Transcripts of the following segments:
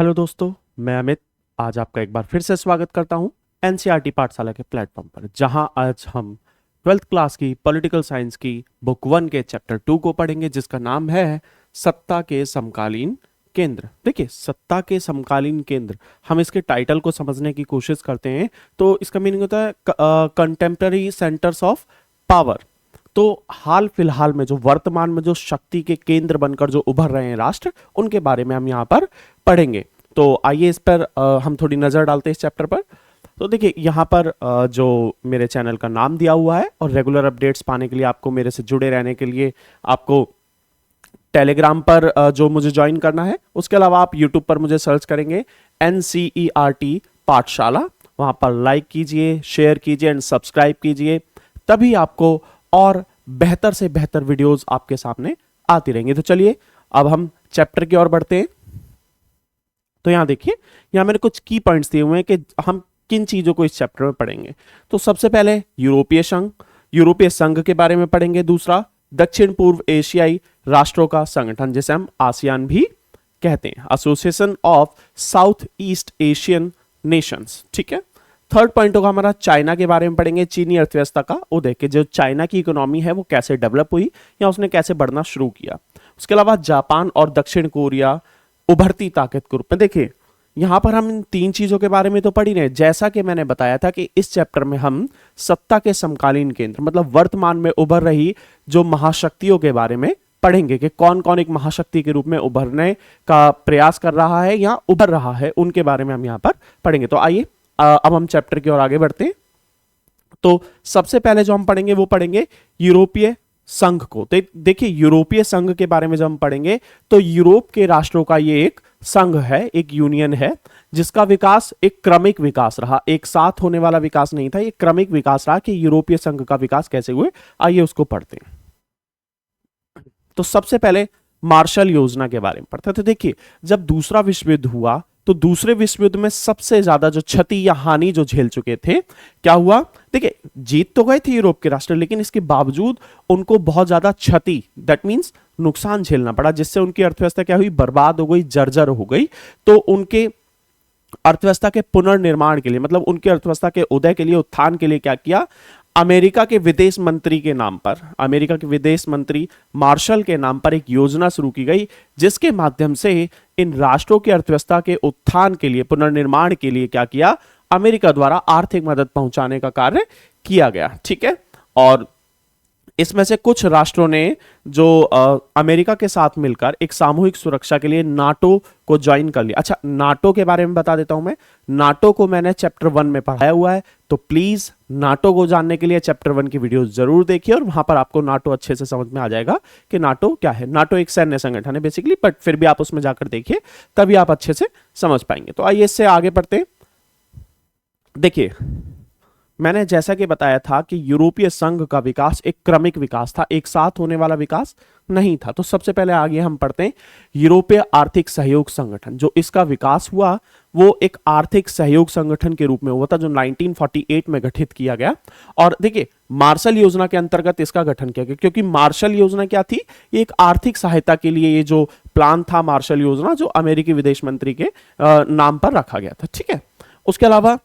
Hello दोस्तों, मैं अमित। आज आपका एक बार फिर से स्वागत करता हूं एनसीईआरटी पाठशाला के प्लेटफॉर्म पर, जहां आज हम 12th क्लास की पॉलिटिकल साइंस की बुक 1 के चैप्टर 2 को पढ़ेंगे, जिसका नाम है सत्ता के समकालीन केंद्र। देखिए, सत्ता के समकालीन केंद्र, हम इसके टाइटल को समझने की कोशिश करते हैं तो इसका मीनिंग होता है कंटेम्पररी सेंटर्स ऑफ पावर। तो हाल फिलहाल में जो वर्तमान में जो शक्ति के केंद्र बनकर जो उभर रहे हैं राष्ट्र, उनके बारे में हम यहाँ पर पढ़ेंगे। तो आइए इस पर हम थोड़ी नजर डालते हैं इस चैप्टर पर। तो देखिए, यहाँ पर जो मेरे चैनल का नाम दिया हुआ है और रेगुलर अपडेट्स पाने के लिए, आपको मेरे से जुड़े रहने के लिए आपको टेलीग्राम पर जो मुझे ज्वाइन करना है। उसके अलावा आप यूट्यूब पर मुझे सर्च करेंगे एनसीईआरटी पाठशाला, वहां पर लाइक कीजिए, शेयर कीजिए एंड सब्सक्राइब कीजिए, तभी आपको और बेहतर से बेहतर वीडियोस आपके सामने आती रहेंगी। तो चलिए अब हम चैप्टर की ओर बढ़ते हैं। तो यहां देखिए, यहां मैंने कुछ की पॉइंट्स दिए हुए हैं कि हम किन चीजों को इस चैप्टर में पढ़ेंगे। तो सबसे पहले यूरोपीय संघ के बारे में पढ़ेंगे। दूसरा, दक्षिण पूर्व एशियाई राष्ट्रों का संगठन, जिसे हम आसियान भी कहते हैं, association of south east Asian Nations. ठीक है। थर्ड पॉइंट होगा हमारा चाइना के बारे में पढ़ेंगे, चीनी अर्थव्यवस्था का उदय, कि जो चाइना की इकोनॉमी है वो कैसे डेवलप हुई या उसने कैसे बढ़ना शुरू किया। उसके अलावा जापान और दक्षिण कोरिया उभरती ताकत के रूप में। देखिए, यहां पर हम इन तीन चीजों के बारे में तो पढ़ ही रहे। जैसा कि मैंने बताया था कि इस चैप्टर में हम सत्ता के समकालीन केंद्र, मतलब वर्तमान में उभर रही जो महाशक्तियों के बारे में पढ़ेंगे कि कौन कौन एक महाशक्ति के रूप में उभरने का प्रयास कर रहा है या उभर रहा है, उनके बारे में हम यहां पर पढ़ेंगे। तो आइए अब हम चैप्टर की ओर आगे बढ़ते हैं। तो सबसे पहले जो हम पढ़ेंगे वो पढ़ेंगे यूरोपीय संघ को। देखिए, यूरोपीय संघ के बारे में जब हम पढ़ेंगे तो यूरोप के राष्ट्रों का ये एक संघ है, एक यूनियन है, जिसका विकास एक क्रमिक विकास रहा, एक साथ होने वाला विकास नहीं था, ये क्रमिक विकास रहा। कि यूरोपीय संघ का विकास कैसे हुए, आइए उसको पढ़ते हैं। तो सबसे पहले मार्शल योजना के बारे में पढ़ते हैं। तो देखिए, जब दूसरा विश्व युद्ध हुआ तो दूसरे विश्व युद्ध में सबसे ज्यादा जो क्षति या हानि जो झेल चुके थे, क्या हुआ? देखिए, जीत तो गए थे यूरोप के राष्ट्र, लेकिन इसके बावजूद उनको बहुत ज्यादा क्षति, दैट मींस नुकसान झेलना पड़ा, जिससे उनकी अर्थव्यवस्था क्या हुई? बर्बाद हो गई, जर्जर हो गई। तो उनके अर्थव्यवस्था के पुनर्निर्माण के लिए, मतलब उनकी अर्थव्यवस्था के उदय के लिए, उत्थान के लिए क्या किया? अमेरिका के विदेश मंत्री के नाम पर, अमेरिका के विदेश मंत्री मार्शल के नाम पर एक योजना शुरू की गई, जिसके माध्यम से इन राष्ट्रों की अर्थव्यवस्था के उत्थान के लिए, पुनर्निर्माण के लिए क्या किया? अमेरिका द्वारा आर्थिक मदद पहुंचाने का कार्य किया गया। ठीक है। और इसमें से कुछ राष्ट्रों ने जो अमेरिका के साथ मिलकर एक सामूहिक सुरक्षा के लिए नाटो को ज्वाइन कर लिया। अच्छा, नाटो के बारे में बता देता हूं मैं। नाटो को मैंने चैप्टर 1 में पढ़ाया हुआ है, तो प्लीज नाटो को जानने के लिए चैप्टर 1 की वीडियो जरूर देखिए, और वहां पर आपको नाटो अच्छे से समझ में आ जाएगा कि नाटो क्या है। नाटो एक सैन्य संगठन है बेसिकली, बट फिर भी आप उसमें जाकर देखिए, तभी आप अच्छे से समझ पाएंगे। तो आइए इससे आगे बढ़ते हैं। देखिए, मैंने जैसा कि बताया था कि यूरोपीय संघ का विकास एक क्रमिक विकास था, एक साथ होने वाला विकास नहीं था। तो सबसे पहले आगे हम पढ़ते हैं यूरोपीय आर्थिक सहयोग संगठन। जो इसका विकास हुआ वो एक आर्थिक सहयोग संगठन के रूप में हुआ था, जो 1948 में गठित किया गया। और देखिए, मार्शल योजना के अंतर्गत इसका गठन किया गया, क्योंकि मार्शल योजना क्या थी? ये एक आर्थिक सहायता के लिए ये जो प्लान था, मार्शल योजना, जो अमेरिकी विदेश मंत्री के नाम पर रखा गया था। ठीक है। उसके अलावा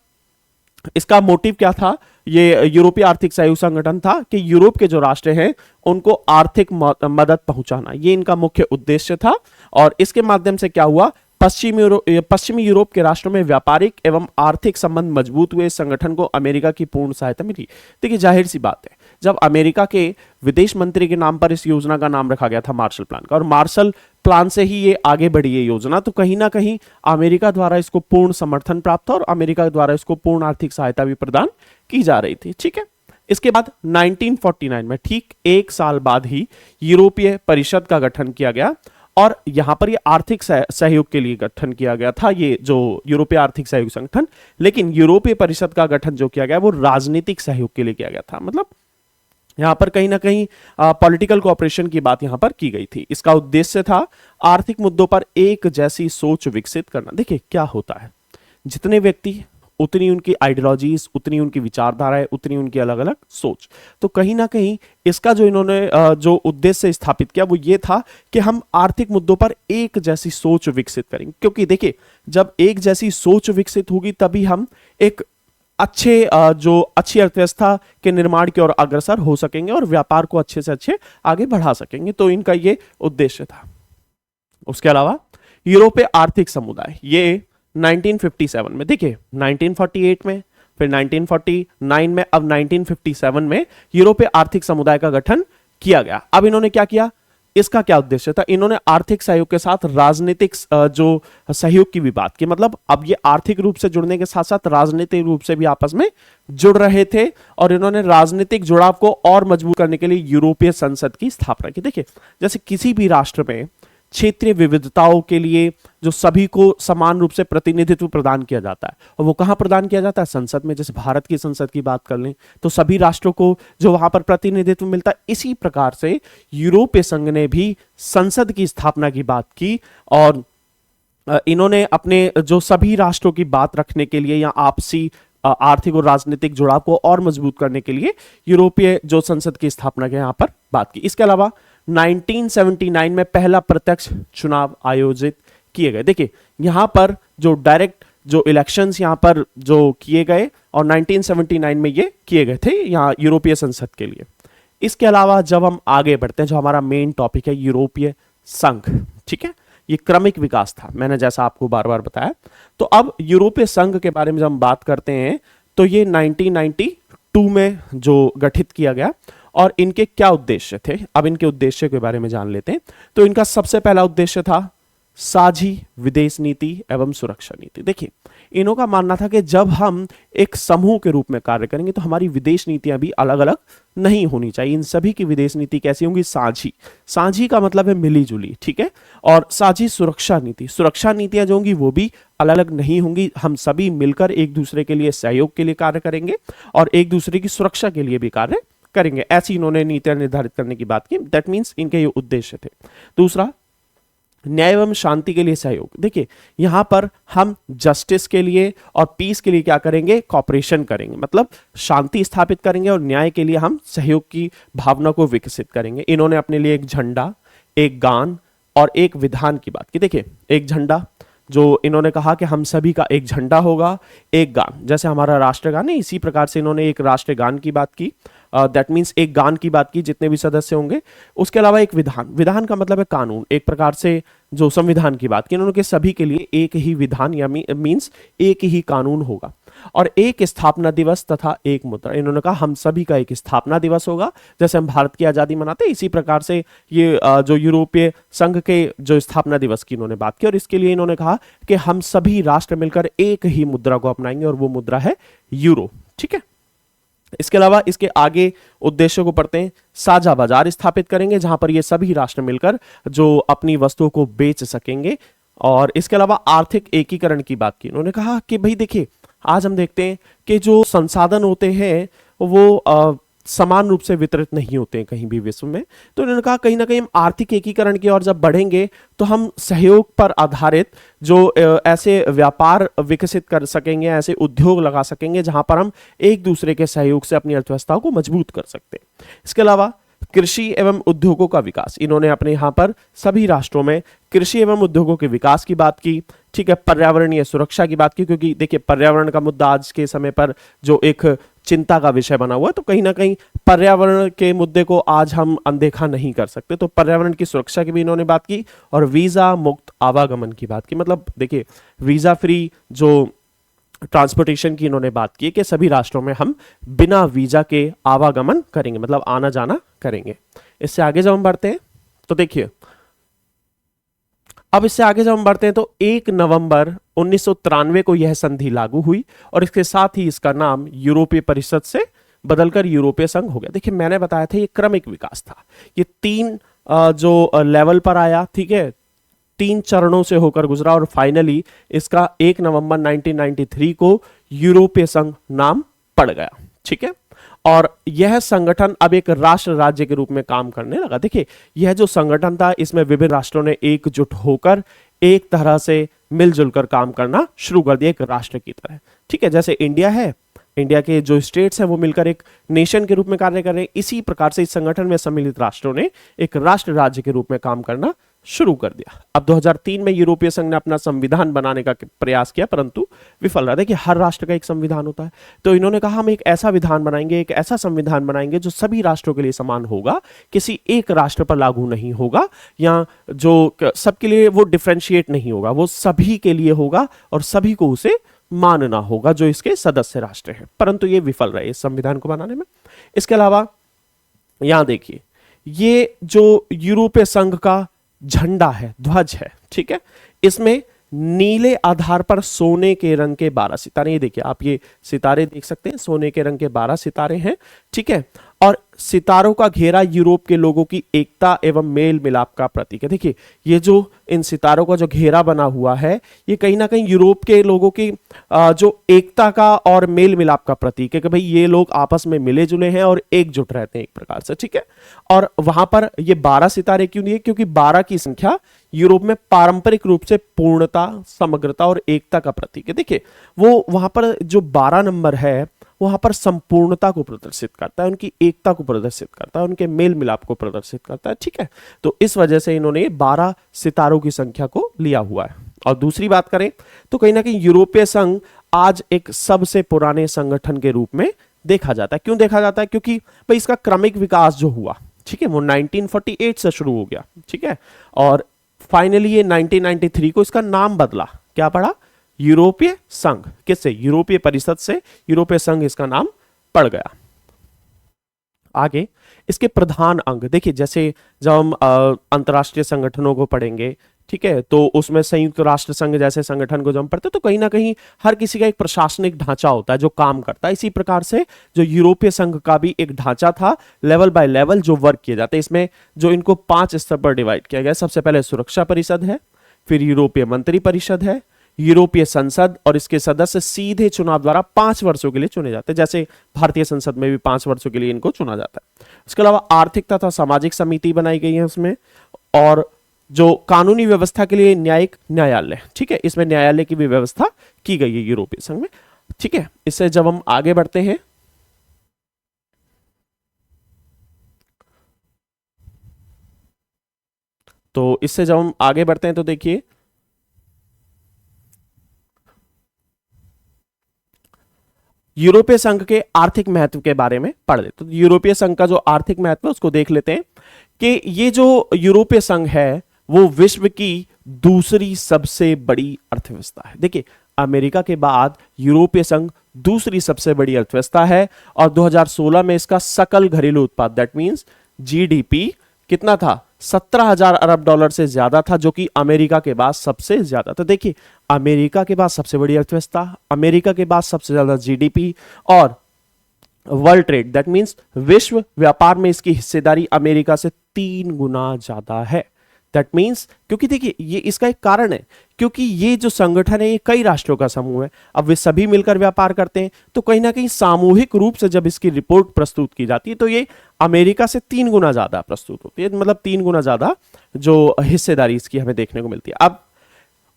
इसका मोटिव क्या था? ये यूरोपीय आर्थिक सहयोग संगठन था कि यूरोप के जो राष्ट्र हैं उनको आर्थिक मदद पहुंचाना, ये इनका मुख्य उद्देश्य था। और इसके माध्यम से क्या हुआ? पश्चिमी यूरोप के राष्ट्रों में व्यापारिक एवं आर्थिक संबंध मजबूत हुए। संगठन को अमेरिका की पूर्ण सहायता मिली। देखिए, जाहिर सी बात है, जब अमेरिका के विदेश मंत्री के नाम पर इस योजना का नाम रखा गया था मार्शल प्लान का, और मार्शल प्लान से ही ये आगे बढ़ी ये योजना, तो कहीं ना कहीं अमेरिका द्वारा इसको पूर्ण समर्थन प्राप्त था और अमेरिका द्वारा इसको पूर्ण आर्थिक सहायता भी प्रदान की जा रही थी। ठीक है। इसके बाद 1949 में, ठीक एक साल बाद ही, यूरोपीय परिषद का गठन किया गया, और यहां पर ये आर्थिक सहयोग के लिए गठन किया गया था, ये जो यूरोपीय आर्थिक सहयोग संगठन। लेकिन यूरोपीय परिषद का गठन जो किया गया वो राजनीतिक सहयोग के लिए किया गया था। मतलब यहां पर कहीं ना कहीं पॉलिटिकल कोऑपरेशन की बात यहां पर की गई थी। इसका उद्देश्य था आर्थिक मुद्दों पर एक जैसी सोच विकसित करना। देखिए, क्या होता है, जितने व्यक्ति उतनी उनकी आइडियोलॉजीज, उतनी उनकी विचारधाराएं, उतनी उनकी अलग अलग सोच। तो कहीं ना कहीं इसका जो इन्होंने जो उद्देश्य स्थापित किया वो ये था कि हम आर्थिक मुद्दों पर एक जैसी सोच विकसित करेंगे, क्योंकि देखिए जब एक जैसी सोच विकसित होगी तभी हम एक अच्छी अर्थव्यवस्था के निर्माण की ओर अग्रसर हो सकेंगे और व्यापार को अच्छे से अच्छे आगे बढ़ा सकेंगे। तो इनका ये उद्देश्य था। उसके अलावा यूरोपीय आर्थिक समुदाय, ये 1957 में, देखिए 1948 में, फिर 1949 में, अब 1957 में यूरोपीय आर्थिक समुदाय का गठन किया गया। अब इन्होंने क्या किया, इसका क्या उद्देश्य था, इन्होंने आर्थिक सहयोग के साथ राजनीतिक जो सहयोग की भी बात की। मतलब अब ये आर्थिक रूप से जुड़ने के साथ साथ राजनीतिक रूप से भी आपस में जुड़ रहे थे और इन्होंने राजनीतिक जुड़ाव को और मजबूत करने के लिए यूरोपीय संसद की स्थापना की। देखिए जैसे किसी भी राष्ट्र में क्षेत्रीय विविधताओं के लिए जो सभी को समान रूप से प्रतिनिधित्व प्रदान किया जाता है, और वो कहां प्रदान किया जाता है, संसद में। जैसे भारत की संसद की बात कर लें तो सभी राष्ट्रों को जो वहां पर प्रतिनिधित्व मिलता है, इसी प्रकार से यूरोपीय संघ ने भी संसद की स्थापना की बात की और इन्होंने अपने जो सभी राष्ट्रों की बात रखने के लिए या आपसी आर्थिक और राजनीतिक जुड़ाव को और मजबूत करने के लिए यूरोपीय जो संसद की स्थापना के यहां पर बात की। इसके अलावा 1979 में पहला प्रत्यक्ष चुनाव आयोजित किए गए। देखिए यहां पर जो डायरेक्ट जो इलेक्शंस यहां पर जो किए गए और 1979 में ये किए गए थे यहां यूरोपीय संसद के लिए। इसके अलावा जब हम आगे बढ़ते हैं, जो हमारा मेन टॉपिक है यूरोपीय संघ, ठीक है, ये क्रमिक विकास था, मैंने जैसा आपको बार बार बताया। तो अब यूरोपीय संघ के बारे में जब हम बात करते हैं तो ये 1992 में जो गठित किया गया और इनके क्या उद्देश्य थे, अब इनके उद्देश्य के बारे में जान लेते हैं। तो इनका सबसे पहला उद्देश्य था साझी विदेश नीति एवं सुरक्षा नीति। देखिए इन्हों का मानना था कि जब हम एक समूह के रूप में कार्य करेंगे तो हमारी विदेश नीतियां भी अलग अलग नहीं होनी चाहिए। इन सभी की विदेश नीति कैसी होंगी, साझी। साझी का मतलब है मिली जुली, ठीक है। और साझी सुरक्षा नीति, सुरक्षा नीतियां जो होंगी वो भी अलग अलग नहीं होंगी। हम सभी मिलकर एक दूसरे के लिए सहयोग के लिए कार्य करेंगे और एक दूसरे की सुरक्षा के लिए भी कार्य करेंगे। ऐसी इन्होंने नीतियां निर्धारित करने की बात की। दैट मीन्स इनके ये उद्देश्य थे। दूसरा, न्याय एवं शांति के लिए सहयोग। देखिए यहां पर हम जस्टिस के लिए और पीस के लिए क्या करेंगे, कॉपरेशन करेंगे, मतलब शांति स्थापित करेंगे और न्याय के लिए हम सहयोग की भावना को विकसित करेंगे। इन्होंने अपने लिए एक झंडा, एक गान और एक विधान की बात की। देखिए एक झंडा जो इन्होंने कहा कि हम सभी का एक झंडा होगा, एक गान, जैसे हमारा राष्ट्रगान है इसी प्रकार से इन्होंने एक राष्ट्रगान की बात की। दैट मीन्स एक गान की बात की जितने भी सदस्य होंगे। उसके अलावा एक विधान, विधान का मतलब है कानून, एक प्रकार से जो संविधान की बात की इन्होंने कि सभी के लिए एक ही विधान या मीन्स एक ही कानून होगा। और एक स्थापना दिवस तथा एक मुद्रा, इन्होंने कहा हम सभी का एक स्थापना दिवस होगा, जैसे हम भारत की आजादी मनाते हैं इसी प्रकार से ये जो यूरोपीय संघ के जो स्थापना दिवस की इन्होंने बात की। और इसके लिए इन्होंने कहा कि हम सभी राष्ट्र मिलकर एक ही मुद्रा को अपनाएंगे और वो मुद्रा है यूरो, ठीक है। इसके अलावा इसके आगे उद्देश्यों को पढ़ते हैं। साझा बाजार स्थापित करेंगे जहां पर ये सभी राष्ट्र मिलकर जो अपनी वस्तुओं को बेच सकेंगे। और इसके अलावा आर्थिक एकीकरण की बात की। उन्होंने कहा कि भाई देखिए आज हम देखते हैं कि जो संसाधन होते हैं वो समान रूप से वितरित नहीं होते हैं कहीं भी विश्व में। तो उन्होंने कहा कहीं ना कहीं हम आर्थिक एकीकरण की ओर जब बढ़ेंगे तो हम सहयोग पर आधारित जो ऐसे व्यापार विकसित कर सकेंगे, ऐसे उद्योग लगा सकेंगे जहां पर हम एक दूसरे के सहयोग से अपनी अर्थव्यवस्था को मजबूत कर सकते हैं। इसके अलावा कृषि एवं उद्योगों का विकास, इन्होंने अपने यहाँ पर सभी राष्ट्रों में कृषि एवं उद्योगों के विकास की बात की, ठीक है। पर्यावरणीय सुरक्षा की बात की, क्योंकि देखिए पर्यावरण का मुद्दा आज के समय पर जो एक चिंता का विषय बना हुआ है, तो कहीं ना कहीं पर्यावरण के मुद्दे को आज हम अनदेखा नहीं कर सकते। तो पर्यावरण की सुरक्षा की भी इन्होंने बात की और वीजा मुक्त आवागमन की बात की। मतलब देखिए वीजा फ्री जो ट्रांसपोर्टेशन की इन्होंने बात की कि सभी राष्ट्रों में हम बिना वीजा के आवागमन करेंगे, मतलब आना जाना करेंगे। इससे आगे जब हम बढ़ते हैं तो देखिए अब इससे आगे जब हम बढ़ते हैं तो 1 नवंबर 1993 को यह संधि लागू हुई और इसके साथ ही इसका नाम यूरोपीय परिषद से बदलकर यूरोपीय संघ हो गया। देखिए मैंने बताया था ये क्रमिक विकास था, ये 3 जो लेवल पर आया, ठीक है, 3 चरणों से होकर गुजरा और फाइनली इसका 1 नवंबर 1993 को यूरोपीय संघ नाम पड़ गया, ठीक है। और यह संगठन अब एक राष्ट्र राज्य के रूप में काम करने लगा। देखिए यह जो संगठन था इसमें विभिन्न राष्ट्रों ने एकजुट होकर एक तरह से मिलजुल कर काम करना शुरू कर दिया, एक राष्ट्र की तरह। ठीक है, जैसे इंडिया है, इंडिया के जो स्टेट्स हैं वो मिलकर एक नेशन के रूप में कार्य कर रहे हैं, इसी प्रकार से इस संगठन में सम्मिलित राष्ट्रों ने एक राष्ट्र राज्य के रूप में काम करना शुरू कर दिया। अब 2003 में यूरोपीय संघ ने अपना संविधान बनाने का प्रयास किया, परंतु विफल रहा। देखिए, हर राष्ट्र का एक संविधान होता है, तो इन्होंने कहा हम एक ऐसा विधान बनाएंगे, एक ऐसा संविधान बनाएंगे जो सभी राष्ट्रों के लिए समान होगा, किसी एक राष्ट्र पर लागू नहीं होगा, या जो सबके लिए वो डिफरेंशिएट नहीं होगा, वो सभी के लिए होगा और सभी को उसे मानना होगा जो इसके सदस्य राष्ट्र हैं। परंतु ये विफल रहे इस संविधान को बनाने में। इसके अलावा यहां देखिए, ये जो यूरोपीय संघ का झंडा है, ध्वज है, ठीक है, इसमें नीले आधार पर सोने के रंग के 12 सितारे, ये देखिए आप ये सितारे देख सकते हैं, सोने के रंग के 12 सितारे हैं। ठीक है, और सितारों का घेरा यूरोप के लोगों की एकता एवं मेल मिलाप का प्रतीक है। देखिए, ये जो इन सितारों का जो घेरा बना हुआ है, ये कहीं ना कहीं यूरोप के लोगों की जो एकता का और मेल मिलाप का प्रतीक है कि भाई ये लोग आपस में मिले जुले हैं और एकजुट रहते हैं एक प्रकार से। ठीक है, और वहां पर ये 12 सितारे क्यों दिए? क्योंकि 12 की संख्या यूरोप में पारंपरिक रूप से पूर्णता, समग्रता और एकता का प्रतीक है। देखिए, वो वहां पर जो 12 नंबर है वहां पर संपूर्णता को प्रदर्शित करता है, उनकी एकता को प्रदर्शित करता है, उनके मेल मिलाप को प्रदर्शित करता है। ठीक है, तो इस वजह से इन्होंने 12 सितारों की संख्या को लिया हुआ है। और दूसरी बात करें तो कहीं ना कहीं यूरोपीय संघ आज एक सबसे पुराने संगठन के रूप में देखा जाता है। क्यों देखा जाता है? क्योंकि भाई इसका क्रमिक विकास जो हुआ, ठीक है, वो 1948 से शुरू हो गया। ठीक है, और फाइनली ये 1993 को इसका नाम बदला, क्या पड़ा? यूरोपीय संघ। किससे? यूरोपीय परिषद से यूरोपीय संघ इसका नाम पड़ गया। आगे इसके प्रधान अंग देखिए, जैसे जब हम अंतरराष्ट्रीय संगठनों को पढ़ेंगे, ठीक है, तो उसमें संयुक्त राष्ट्र संघ जैसे संगठन को जब हम पढ़ते हैं तो कहीं ना कहीं हर किसी का एक प्रशासनिक ढांचा होता है जो काम करता है। इसी प्रकार से जो यूरोपीय संघ का भी एक ढांचा था, लेवल बाय लेवल जो वर्क किए जाते हैं। इसमें जो इनको 5 स्तर पर डिवाइड किया गया, सबसे पहले सुरक्षा परिषद है, फिर यूरोपीय मंत्री परिषद है, यूरोपीय संसद, और इसके सदस्य सीधे चुनाव द्वारा 5 वर्षों के लिए चुने जाते हैं, जैसे भारतीय संसद में भी 5 वर्षों के लिए इनको चुना जाता है। इसके अलावा आर्थिक तथा सामाजिक समिति बनाई गई है उसमें, और जो कानूनी व्यवस्था के लिए न्यायिक न्यायालय, ठीक है, इसमें न्यायालय की भी व्यवस्था की गई है यूरोपीय संघ में। ठीक है, इससे जब हम आगे बढ़ते हैं तो देखिए, यूरोपीय संघ के आर्थिक महत्व के बारे में पढ़ लेते। तो यूरोपीय संघ का जो आर्थिक महत्व है उसको देख लेते हैं कि ये जो यूरोपीय संघ है वो विश्व की दूसरी सबसे बड़ी अर्थव्यवस्था है। देखिए, अमेरिका के बाद यूरोपीय संघ दूसरी सबसे बड़ी अर्थव्यवस्था है, और 2016 में इसका सकल घरेलू उत्पाद, दैट मींस जीडीपी, कितना था? 17,000 अरब डॉलर से ज्यादा था, जो कि अमेरिका के बाद सबसे ज्यादा। तो देखिए, अमेरिका के बाद सबसे बड़ी अर्थव्यवस्था, अमेरिका के बाद सबसे ज्यादा जीडीपी, और वर्ल्ड ट्रेड, दैट मींस विश्व व्यापार में इसकी हिस्सेदारी अमेरिका से 3 गुना ज्यादा है। दैट मींस, क्योंकि देखिए ये इसका एक कारण है, क्योंकि ये जो संगठन है ये कई राष्ट्रों का समूह है, अब वे सभी मिलकर व्यापार करते हैं, तो कहीं ना कहीं सामूहिक रूप से जब इसकी रिपोर्ट प्रस्तुत की जाती है तो ये अमेरिका से 3 गुना ज्यादा प्रस्तुत होती है, मतलब 3 गुना ज्यादा जो हिस्सेदारी इसकी हमें देखने को मिलती है। अब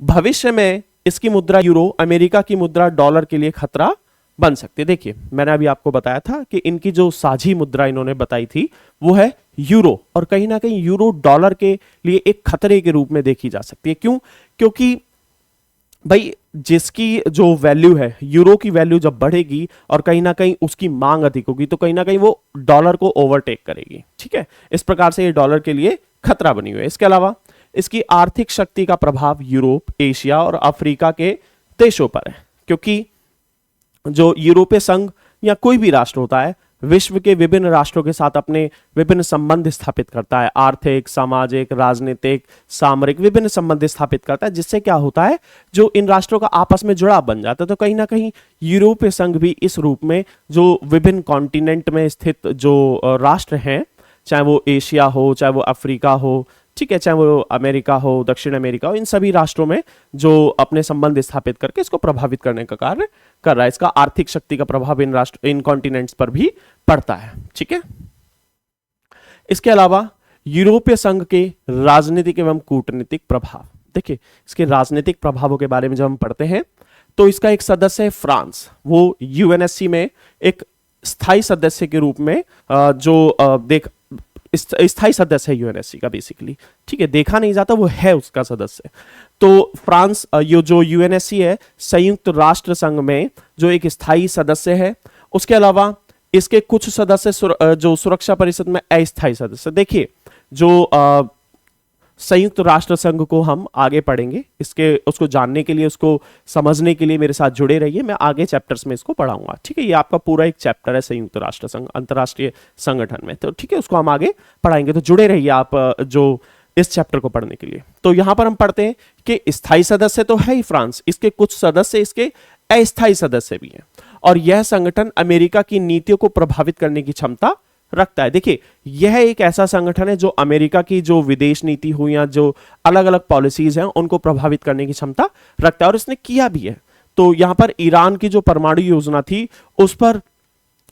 भविष्य में इसकी मुद्रा यूरो अमेरिका की मुद्रा डॉलर के लिए खतरा बन सकती है। देखिए, मैंने अभी आपको बताया था कि इनकी जो साझी मुद्रा इन्होंने बताई थी वो है यूरो, और कहीं ना कहीं यूरो डॉलर के लिए एक खतरे के रूप में देखी जा सकती है। क्यों? क्योंकि भाई जिसकी जो वैल्यू है, यूरो की वैल्यू जब बढ़ेगी और कहीं ना कहीं उसकी मांग अधिक होगी तो कहीं ना कहीं वो डॉलर को ओवरटेक करेगी। ठीक है, इस प्रकार से ये डॉलर के लिए खतरा बनी हुई है। इसके अलावा इसकी आर्थिक शक्ति का प्रभाव यूरोप, एशिया और अफ्रीका के देशों पर है, क्योंकि जो यूरोपीय संघ या कोई भी राष्ट्र होता है विश्व के विभिन्न राष्ट्रों के साथ अपने विभिन्न संबंध स्थापित करता है, आर्थिक, सामाजिक, राजनीतिक, सामरिक विभिन्न संबंध स्थापित करता है, जिससे क्या होता है, जो इन राष्ट्रों का आपस में जुड़ाव बन जाता है। तो कहीं ना कहीं यूरोपीय संघ भी इस रूप में जो विभिन्न कॉन्टिनेंट में स्थित जो राष्ट्र हैं, चाहे वो एशिया हो, चाहे वो अफ्रीका हो, ठीक है, चाहे वो अमेरिका हो, दक्षिण अमेरिका हो, इन सभी राष्ट्रों में जो अपने संबंध स्थापित करके इसको प्रभावित करने का कार्य कर रहा है। इसका आर्थिक शक्ति का प्रभाव इन कॉन्टिनेंट्स पर भी पड़ता है। ठीक है, इसके अलावा यूरोपीय संघ के राजनीतिक एवं कूटनीतिक प्रभाव, देखिए इसके राजनीतिक प्रभावों के बारे में जब हम पढ़ते हैं तो इसका एक सदस्य है फ्रांस, वो यूएनएससी में एक स्थायी सदस्य के रूप में स्थायी सदस्य है यूएनएससी का बेसिकली, ठीक है, देखा नहीं जाता, वो है उसका सदस्य। तो फ्रांस ये जो यूएनएससी है संयुक्त राष्ट्र संघ में जो एक स्थायी सदस्य है। उसके अलावा इसके कुछ सदस्य जो सुरक्षा परिषद में अस्थायी सदस्य। देखिए जो संयुक्त राष्ट्र संघ को हम आगे पढ़ेंगे, उसको जानने के लिए, उसको समझने के लिए मेरे साथ जुड़े रहिए, मैं आगे चैप्टर्स में इसको पढ़ाऊंगा, ठीक है। ये आपका पूरा एक चैप्टर है संयुक्त राष्ट्र संघ अंतरराष्ट्रीय संगठन में, तो ठीक है, उसको हम आगे पढ़ाएंगे, तो जुड़े रहिए आप जो इस चैप्टर को पढ़ने के लिए। तो यहां पर हम पढ़ते हैं कि स्थायी सदस्य तो है ही फ्रांस, इसके कुछ सदस्य इसके अस्थायी सदस्य भी हैं, और यह संगठन अमेरिका की नीतियों को प्रभावित करने की क्षमता रखता है। देखिए यह एक ऐसा संगठन है जो अमेरिका की जो विदेश नीति हो या जो अलग अलग पॉलिसीज हैं उनको प्रभावित करने की क्षमता रखता है, और इसने किया भी है। तो यहां पर ईरान की जो परमाणु योजना थी उस पर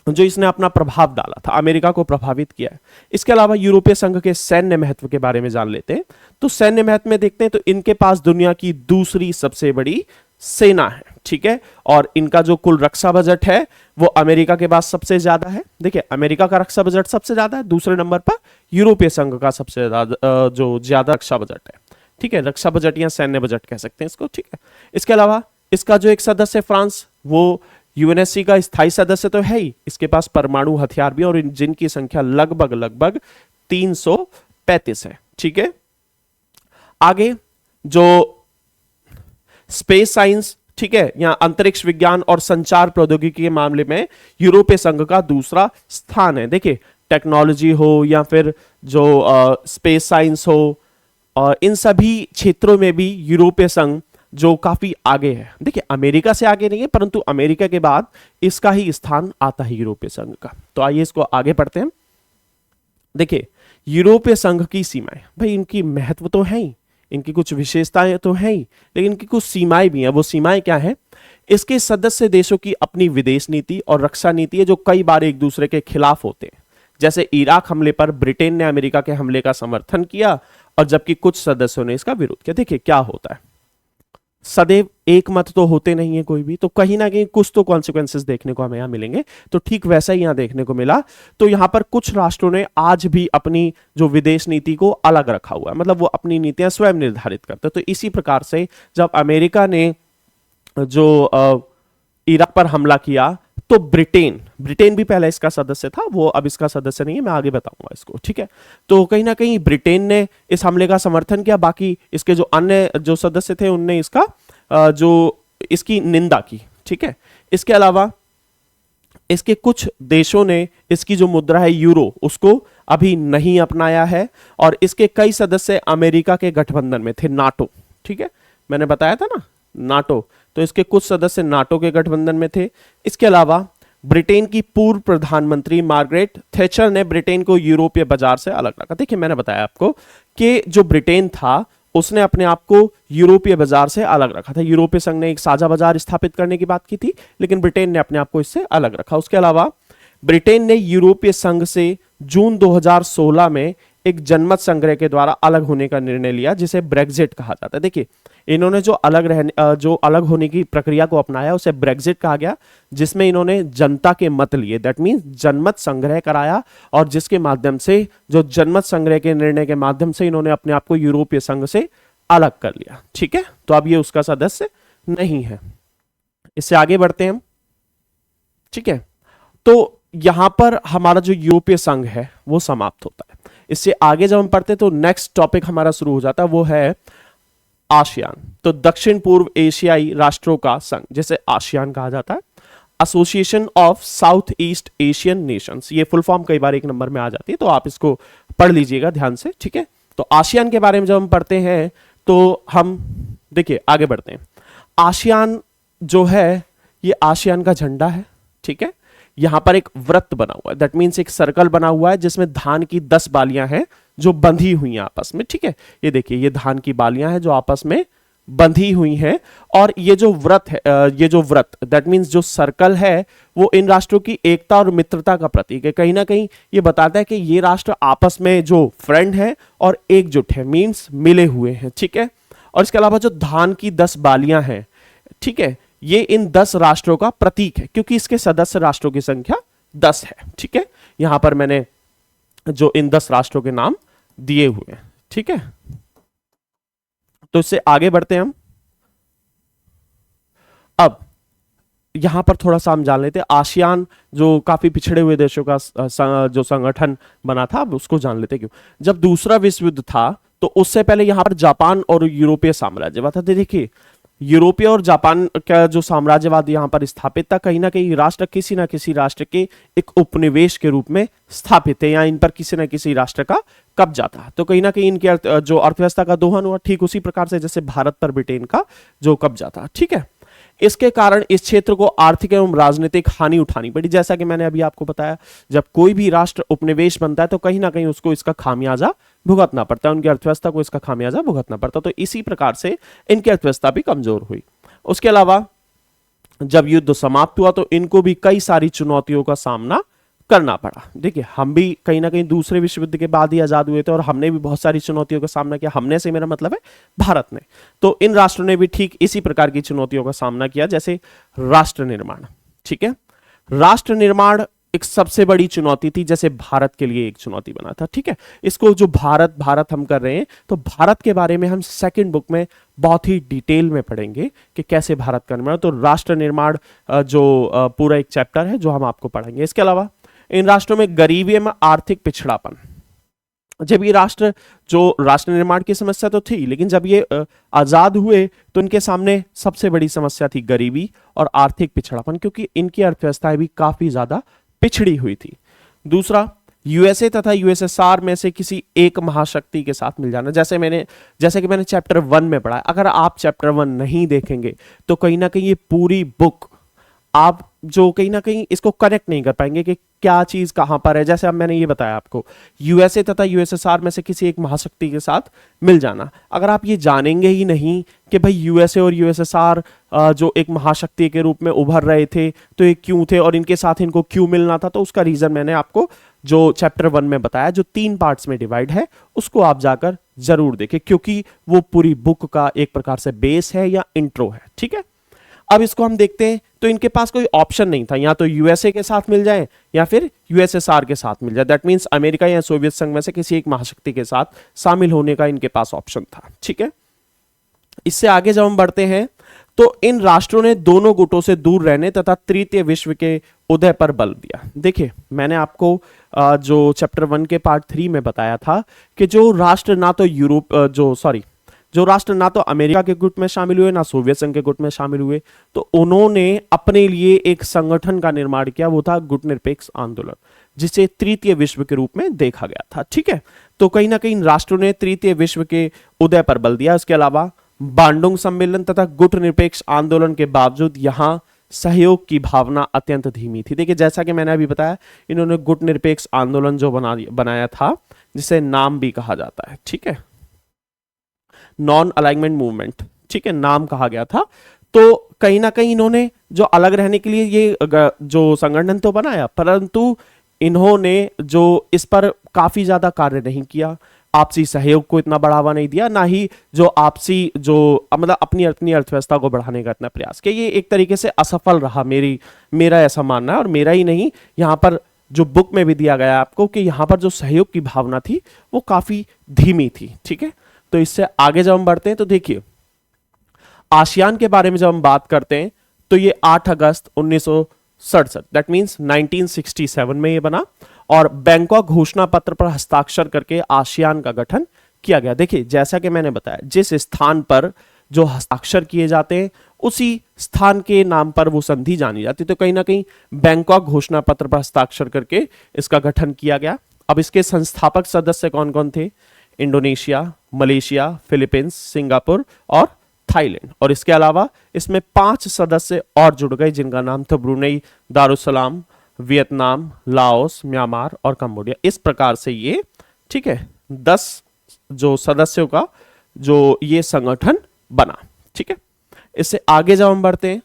जो इसने अपना प्रभाव डाला था, अमेरिका को प्रभावित किया है। इसके अलावा यूरोपीय संघ के सैन्य महत्व के बारे में जान लेते हैं। तो सैन्य महत्व में देखते हैं तो इनके पास दुनिया की दूसरी सबसे बड़ी सेना है, ठीक है, और इनका जो कुल रक्षा बजट है वो अमेरिका के पास सबसे ज्यादा है। देखिए अमेरिका का रक्षा बजट सबसे ज्यादा है, दूसरे नंबर पर यूरोपीय संघ का सबसे ज्यादा जो ज्यादा रक्षा बजट है, ठीक है, रक्षा बजट या सैन्य बजट कह सकते हैं इसको, ठीक है। इसके अलावा इसका जो एक सदस्य फ्रांस, वो यूएनएससी का स्थायी सदस्य तो है ही, इसके पास परमाणु हथियार भी, और जिनकी संख्या लगभग 335 है, ठीक है। आगे जो स्पेस साइंस, ठीक है, या अंतरिक्ष विज्ञान और संचार प्रौद्योगिकी के मामले में यूरोपीय संघ का दूसरा स्थान है। देखिए टेक्नोलॉजी हो या फिर जो स्पेस साइंस हो, इन सभी क्षेत्रों में भी यूरोपीय संघ जो काफी आगे है। देखिए अमेरिका से आगे नहीं है, परंतु अमेरिका के बाद इसका ही स्थान आता है यूरोपीय संघ का। तो आइए इसको आगे पढ़ते हैं। देखिए यूरोपीय संघ की सीमाएं, भाई इनकी महत्व तो है ही, इनकी कुछ विशेषताएं तो हैं ही, लेकिन इनकी कुछ सीमाएं भी हैं। वो सीमाएं क्या हैं? इसके सदस्य देशों की अपनी विदेश नीति और रक्षा नीति है जो कई बार एक दूसरे के खिलाफ होते हैं। जैसे इराक हमले पर ब्रिटेन ने अमेरिका के हमले का समर्थन किया, और जबकि कुछ सदस्यों ने इसका विरोध किया। देखिए क्या होता है, सदैव एक मत तो होते नहीं है कोई भी, तो कहीं ना कहीं कुछ तो कॉन्सिक्वेंसेस देखने को हमें यहाँ मिलेंगे। तो ठीक वैसा ही यहाँ देखने को मिला। तो यहाँ पर कुछ राष्ट्रों ने आज भी अपनी जो विदेश नीति को अलग रखा हुआ है, मतलब वो अपनी नीतियां स्वयं निर्धारित करते। तो इसी प्रकार से जब अमेरिका ने जो इराक पर हमला किया तो ब्रिटेन भी पहले इसका सदस्य था, वो अब इसका सदस्य नहीं है, मैं आगे बताऊंगा इसको, ठीक है। तो कहीं ना कहीं ब्रिटेन ने इस हमले का समर्थन किया, बाकी इसके जो अन्य जो सदस्य थे उनने इसका जो इसकी निंदा की, ठीक है। इसके अलावा इसके कुछ देशों ने इसकी जो मुद्रा है यूरो, उसको अभी नहीं अपनाया है, और इसके कई सदस्य अमेरिका के गठबंधन में थे, नाटो, ठीक है, मैंने बताया था ना नाटो। तो इसके कुछ सदस्य नाटो के गठबंधन में थे। इसके अलावा ब्रिटेन की पूर्व प्रधानमंत्री मार्गरेट थैचर ने ब्रिटेन को यूरोपीय बाजार से अलग रखा। देखिए मैंने बताया आपको कि जो ब्रिटेन था उसने अपने आप को यूरोपीय बाजार से अलग रखा था। यूरोपीय संघ ने एक साझा बाजार स्थापित करने की बात की थी, लेकिन ब्रिटेन ने अपने आप को इससे अलग रखा। उसके अलावा ब्रिटेन ने यूरोपीय संघ से जून 2016 में एक जनमत संग्रह के द्वारा अलग होने का निर्णय लिया, जिसे ब्रेग्जिट कहा जाता है। देखिए इन्होंने जो अलग होने की प्रक्रिया को अपनाया उसे ब्रेग्जिट कहा गया, जिसमें इन्होंने जनता के मत लिए, दैट मीन्स जनमत संग्रह कराया, और जिसके माध्यम से जो जनमत संग्रह के निर्णय के माध्यम से इन्होंने अपने आप को यूरोपीय संघ से अलग कर लिया, ठीक है। तो अब ये उसका सदस्य नहीं है। इससे आगे बढ़ते हैं हम, ठीक है। तो यहां पर हमारा जो यूरोपीय संघ है वो समाप्त होता है। इससे आगे जब हम पढ़ते हैं तो नेक्स्ट टॉपिक हमारा शुरू हो जाता है, वो है आसियान। तो दक्षिण पूर्व एशियाई राष्ट्रों का संघ, जिसे आसियान कहा जाता है, association of south east Asian Nations. ये फुल फॉर्म कई बार एक नंबर में आ जाती है, तो आप इसको पढ़ लीजिएगा ध्यान से, ठीक है। तो आसियान के बारे में जब हम पढ़ते हैं तो हम देखिए आगे बढ़ते हैं। आसियान जो है ये आसियान का झंडा है, ठीक है। यहां पर एक वृत्त बना हुआ है, दैट मीन्स एक सर्कल बना हुआ है जिसमें धान की 10 बालियां हैं जो बंधी हुई हैं आपस में, ठीक है। ये देखिए ये धान की बालियां हैं जो आपस में बंधी हुई हैं, और ये जो वृत्त है, ये जो वृत्त दैट मीन्स जो सर्कल है वो इन राष्ट्रों की एकता और मित्रता का प्रतीक है। कहीं ना कहीं ये बताता है कि ये राष्ट्र आपस में जो फ्रेंड है और एकजुट है, मीन्स मिले हुए हैं, ठीक है। और इसके अलावा जो धान की 10 बालियां हैं, ठीक है, ये इन 10 राष्ट्रों का प्रतीक है क्योंकि इसके सदस्य राष्ट्रों की संख्या 10 है। ठीक है, यहां पर मैंने जो इन 10 राष्ट्रों के नाम दिए हुए हैं। ठीक है, तो इससे आगे बढ़ते हैं हम। अब यहां पर थोड़ा सा हम जान लेते हैं आसियान, जो काफी पिछड़े हुए देशों का जो संगठन बना था, अब उसको जान लेते हैं। क्यों? जब दूसरा विश्व युद्ध था तो उससे पहले यहां पर जापान और यूरोपीय साम्राज्यवाद था। देखिए, यूरोपीय और जापान का जो साम्राज्यवाद यहां पर स्थापित था, कहीं ना कहीं राष्ट्र किसी ना किसी राष्ट्र के एक उपनिवेश के रूप में स्थापित है, या इन पर किसी ना किसी राष्ट्र का कब्जा था। तो कहीं ना कहीं इनकी जो अर्थव्यवस्था का दोहन हुआ, ठीक उसी प्रकार से जैसे भारत पर ब्रिटेन का जो कब्जा था। ठीक है, इसके कारण इस क्षेत्र को आर्थिक एवं राजनीतिक हानि उठानी पड़ी। जैसा कि मैंने अभी आपको बताया, जब कोई भी राष्ट्र उपनिवेश बनता है तो कहीं ना कहीं उसको इसका खामियाजा भुगतना पड़ता है, उनकी अर्थव्यवस्था को इसका खामियाजा भुगतना पड़ता है। तो इसी प्रकार से इनकी अर्थव्यवस्था भी कमजोर हुई। उसके अलावा जब युद्ध समाप्त हुआ तो इनको भी कई सारी चुनौतियों का सामना करना पड़ा। देखिए, हम भी कहीं ना कहीं दूसरे विश्व युद्ध के बाद ही आजाद हुए थे और हमने भी बहुत सारी चुनौतियों का सामना किया। हमने से मेरा मतलब है भारत ने। तो इन राष्ट्रों ने भी ठीक इसी प्रकार की चुनौतियों का सामना किया, जैसे राष्ट्र निर्माण। ठीक है, राष्ट्र निर्माण एक सबसे बड़ी चुनौती थी, जैसे भारत के लिए एक चुनौती बना था। ठीक है, इसको जो भारत भारत हम कर रहे हैं, तो भारत के बारे में हम सेकंड बुक में बहुत ही डिटेल में पढ़ेंगे कि कैसे भारत का निर्माण। तो राष्ट्र निर्माण जो पूरा एक चैप्टर है जो हम आपको पढ़ेंगे। इसके अलावा इन राष्ट्रों में गरीबी एवं आर्थिक पिछड़ापन, जब ये राष्ट्र जो राष्ट्र निर्माण की समस्या तो थी, लेकिन जब ये आजाद हुए तो इनके सामने सबसे बड़ी समस्या थी गरीबी और आर्थिक पिछड़ापन, क्योंकि इनकी अर्थव्यवस्थाएं भी काफी ज्यादा पिछड़ी हुई थी। दूसरा, यूएसए तथा यूएसएसआर में से किसी एक महाशक्ति के साथ मिल जाना। जैसे कि मैंने चैप्टर 1 में पढ़ा, अगर आप चैप्टर 1 नहीं देखेंगे तो कहीं ना कहीं ये पूरी बुक आप जो कहीं ना कहीं इसको कनेक्ट नहीं कर पाएंगे कि क्या चीज कहां पर है। जैसे अब मैंने ये बताया आपको, यूएसए तथा यूएसएसआर में से किसी एक महाशक्ति के साथ मिल जाना। अगर आप ये जानेंगे ही नहीं कि भाई यूएसए और यूएसएसआर जो एक महाशक्ति के रूप में उभर रहे थे, तो ये क्यों थे और इनके साथ इनको क्यों मिलना था, तो उसका रीजन मैंने आपको जो चैप्टर 1 में बताया, जो 3 पार्ट्स में डिवाइड है, उसको आप जाकर जरूर देखें, क्योंकि वो पूरी बुक का एक प्रकार से बेस है या इंट्रो है। ठीक है, अब इसको हम देखते हैं। तो इनके पास कोई ऑप्शन नहीं था, या तो यूएसए के साथ मिल जाए या फिर यूएसएसआर के साथ मिल जाए। दैट मींस अमेरिका या सोवियत संघ में से किसी एक महाशक्ति के साथ शामिल होने का इनके पास ऑप्शन था। ठीक है, इससे आगे जब हम बढ़ते हैं तो इन राष्ट्रों ने दोनों गुटों से दूर रहने तथा तृतीय विश्व के उदय पर बल दिया। देखिए, मैंने आपको जो चैप्टर 1 के पार्ट 3 में बताया था कि जो राष्ट्र ना तो जो राष्ट्र ना तो अमेरिका के गुट में शामिल हुए, ना सोवियत संघ के गुट में शामिल हुए, तो उन्होंने अपने लिए एक संगठन का निर्माण किया, वो था गुट निरपेक्ष आंदोलन, जिसे तृतीय विश्व के रूप में देखा गया था। ठीक है, तो कहीं ना कहीं राष्ट्रों ने तृतीय विश्व के उदय पर बल दिया। इसके अलावा बांडुंग सम्मेलन तथा गुट निरपेक्ष आंदोलन के बावजूद यहां सहयोग की भावना अत्यंत धीमी थी। देखिए, जैसा कि मैंने अभी बताया, इन्होंने गुट निरपेक्ष आंदोलन जो बनाया था, जिसे नाम भी कहा जाता है। ठीक है, नॉन अलाइनमेंट मूवमेंट, ठीक है, नाम कहा गया था। तो कहीं ना कहीं इन्होंने जो अलग रहने के लिए ये जो संगठन तो बनाया, परंतु इन्होंने जो इस पर काफी ज्यादा कार्य नहीं किया, आपसी सहयोग को इतना बढ़ावा नहीं दिया, ना ही जो आपसी जो मतलब अपनी अर्थव्यवस्था को बढ़ाने का इतना प्रयास किया। ये एक तरीके से असफल रहा, मेरा ऐसा मानना है। और मेरा ही नहीं, यहाँ पर जो बुक में भी दिया गया आपको कि यहाँ पर जो सहयोग की भावना थी वो काफी धीमी थी। ठीक है, तो इससे आगे जब हम बढ़ते हैं तो देखिए, आसियान के बारे में जब हम बात करते हैं तो ये 8 अगस्त 1967, दैट मींस 1967 में ये बना, और बैंकॉक घोषणा पत्र पर हस्ताक्षर करके आसियान का गठन किया गया। देखिए, जैसा कि मैंने बताया, जिस स्थान पर जो हस्ताक्षर किए जाते हैं उसी स्थान के नाम पर वो संधि जानी जाती, तो कहीं ना कहीं बैंकॉक घोषणा पत्र पर हस्ताक्षर करके इसका गठन किया गया। अब इसके संस्थापक सदस्य कौन कौन थे? इंडोनेशिया, मलेशिया, फिलीपींस, सिंगापुर और थाईलैंड। और इसके अलावा इसमें 5 सदस्य और जुड़ गए, जिनका नाम था Brunei Darussalam, Vietnam, Laos, Myanmar और कंबोडिया। इस प्रकार से ये, ठीक है, 10 जो सदस्यों का जो ये संगठन बना। ठीक है, इससे आगे जब हम बढ़ते हैं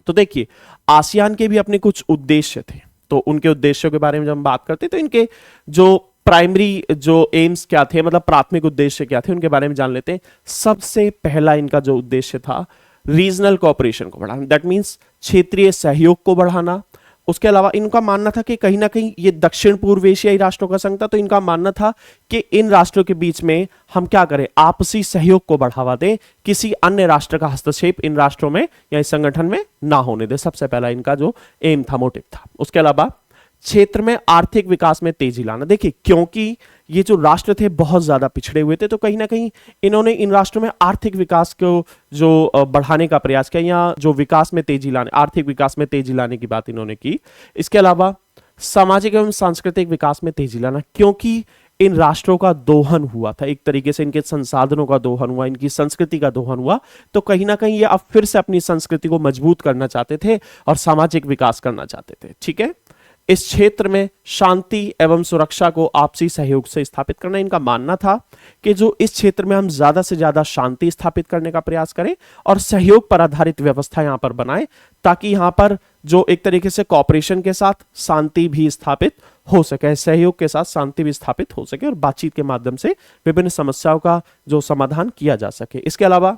तो देखिए, आसियान के भी अपने कुछ उद्देश्य थे। तो उनके उद्देश्यों के बारे में जब हम बात करते हैं तो इनके जो प्राइमरी जो एम्स क्या थे, मतलब प्राथमिक उद्देश्य क्या थे, उनके बारे में जान लेते हैं। सबसे पहला इनका जो उद्देश्य था, रीजनल कोऑपरेशन को बढ़ाना, दैट मीन्स क्षेत्रीय सहयोग को बढ़ाना। उसके अलावा इनका मानना था कि कहीं ना कहीं ये दक्षिण पूर्व एशियाई राष्ट्रों का संघ था, तो इनका मानना था कि इन राष्ट्रों के बीच में हम क्या करें, आपसी सहयोग को बढ़ावा दें, किसी अन्य राष्ट्र का हस्तक्षेप इन राष्ट्रों में या इस संगठन में ना होने दे। सबसे पहला इनका जो एम था, मोटिव था। उसके अलावा क्षेत्र में आर्थिक विकास में तेजी लाना। देखिए, क्योंकि ये जो राष्ट्र थे बहुत ज्यादा पिछड़े हुए थे, तो कहीं ना कहीं इन्होंने इन राष्ट्रों में आर्थिक विकास को जो बढ़ाने का प्रयास किया, या जो विकास में तेजी लाने, आर्थिक विकास में तेजी लाने की बात इन्होंने की। इसके अलावा सामाजिक एवं सांस्कृतिक विकास में तेजी लाना, क्योंकि इन राष्ट्रों का दोहन हुआ था, एक तरीके से इनके संसाधनों का दोहन हुआ, इनकी संस्कृति का दोहन हुआ, तो कहीं ना कहीं ये अब फिर से अपनी संस्कृति को मजबूत करना चाहते थे और सामाजिक विकास करना चाहते थे। ठीक है, इस क्षेत्र में शांति एवं सुरक्षा को आपसी सहयोग से स्थापित करना। इनका मानना था कि जो इस क्षेत्र में हम ज्यादा से ज्यादा शांति स्थापित करने का प्रयास करें और सहयोग पर आधारित व्यवस्था यहां पर बनाएं, ताकि यहां पर जो एक तरीके से कॉपरेशन के साथ शांति भी स्थापित हो सके, सहयोग के साथ शांति भी स्थापित हो सके और बातचीत के माध्यम से विभिन्न समस्याओं का जो समाधान किया जा सके। इसके अलावा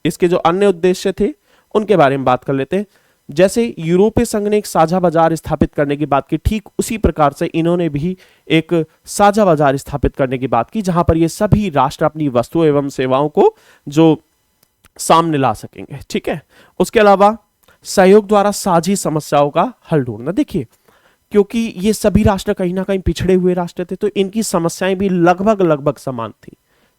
इसके जो अन्य उद्देश्य थे उनके बारे में बात कर लेते हैं। जैसे यूरोपीय संघ ने एक साझा बाजार स्थापित करने की बात की, ठीक उसी प्रकार से इन्होंने भी एक साझा बाजार स्थापित करने की बात की, जहां पर ये सभी राष्ट्र अपनी वस्तुओं एवं सेवाओं को जो सामने ला सकेंगे। ठीक है, उसके अलावा सहयोग द्वारा साझी समस्याओं का हल ढूंढना। देखिए, क्योंकि ये सभी राष्ट्र कहीं ना कहीं पिछड़े हुए राष्ट्र थे, तो इनकी समस्याएं भी लगभग लगभग समान थी।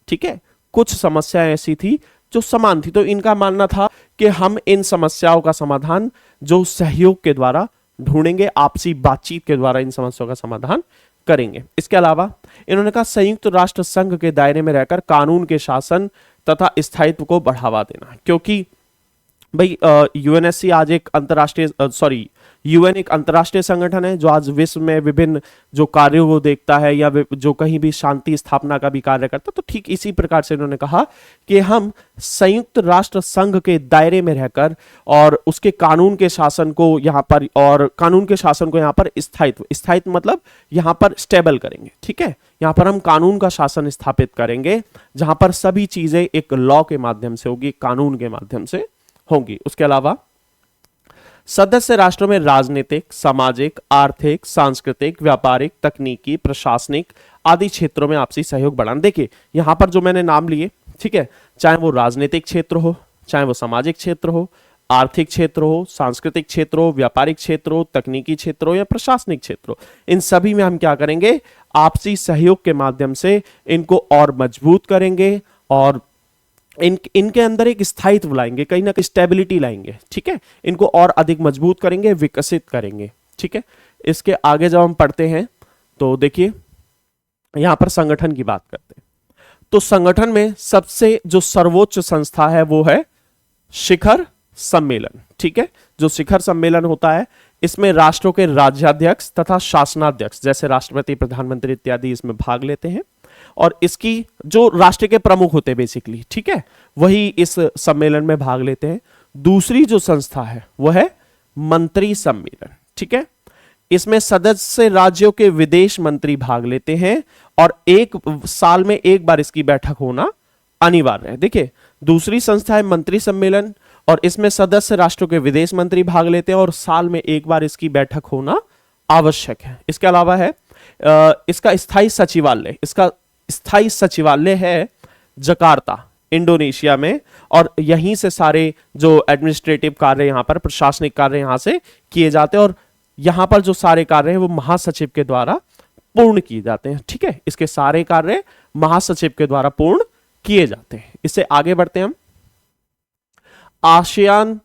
ठीक है, कुछ समस्याएं ऐसी थी जो समान थी, तो इनका मानना था कि हम इन समस्याओं का समाधान जो सहयोग के द्वारा ढूंढेंगे, आपसी बातचीत के द्वारा इन समस्याओं का समाधान करेंगे। इसके अलावा इन्होंने कहा संयुक्त राष्ट्र संघ के दायरे में रहकर कानून के शासन तथा स्थायित्व को बढ़ावा देना, क्योंकि भाई यूएनएससी आज एक अंतरराष्ट्रीय यूएन एक अंतरराष्ट्रीय संगठन है जो आज विश्व में विभिन्न जो कार्यों को देखता है या जो कहीं भी शांति स्थापना का भी कार्य करता है। तो ठीक इसी प्रकार से इन्होंने कहा कि हम संयुक्त राष्ट्र संघ के दायरे में रहकर और उसके कानून के शासन को यहाँ पर स्थायित्व मतलब यहाँ पर स्टेबल करेंगे। ठीक है, यहाँ पर हम कानून का शासन स्थापित करेंगे, जहां पर सभी चीजें एक लॉ के माध्यम से होगी, कानून के माध्यम से होंगी। उसके अलावा सदस्य राष्ट्रों में राजनीतिक, सामाजिक, आर्थिक, सांस्कृतिक, व्यापारिक, तकनीकी, प्रशासनिक आदि क्षेत्रों में आपसी सहयोग बढ़ाना। देखिए, यहां पर जो मैंने नाम लिए, ठीक है, चाहे वो राजनीतिक क्षेत्र हो, चाहे वो सामाजिक क्षेत्र हो, आर्थिक क्षेत्र हो, सांस्कृतिक क्षेत्र हो, व्यापारिक क्षेत्र हो, तकनीकी क्षेत्र हो या प्रशासनिक क्षेत्र हो, इन सभी में हम क्या करेंगे, आपसी सहयोग के माध्यम से इनको और मजबूत करेंगे और इनके अंदर एक स्थायित्व लाएंगे, कहीं ना कहीं स्टेबिलिटी लाएंगे। ठीक है, इनको और अधिक मजबूत करेंगे, विकसित करेंगे। ठीक है, इसके आगे जब हम पढ़ते हैं तो देखिए यहां पर संगठन की बात करते हैं, तो संगठन में सबसे जो सर्वोच्च संस्था है वो है शिखर सम्मेलन। ठीक है, जो शिखर सम्मेलन होता है इसमें राष्ट्रों के राज्याध्यक्ष तथा शासनाध्यक्ष जैसे राष्ट्रपति, प्रधानमंत्री इत्यादि इसमें भाग लेते हैं और इसकी जो राष्ट्र के प्रमुख होते हैं बेसिकली, ठीक है, वही इस सम्मेलन में भाग लेते हैं। दूसरी जो संस्था है वो है मंत्री सम्मेलन। ठीक है, इसमें सदस्य राज्यों के विदेश मंत्री भाग लेते हैं और एक साल में एक बार इसकी बैठक होना अनिवार्य है। देखिए, दूसरी संस्था है मंत्री सम्मेलन और इसमें सदस्य राष्ट्रों के विदेश मंत्री भाग लेते हैं और साल में एक बार इसकी बैठक होना आवश्यक है। इसके अलावा है इसका स्थायी सचिवालय है जकार्ता, इंडोनेशिया में, और यहीं से सारे जो एडमिनिस्ट्रेटिव कार्य यहां पर, प्रशासनिक कार्य यहां से किए जाते हैं और यहां पर जो सारे कार्य हैं वो महासचिव के द्वारा पूर्ण किए जाते हैं। ठीक है, इसके सारे कार्य महासचिव के द्वारा पूर्ण किए जाते हैं। इससे आगे बढ़ते हैं हम। आसियान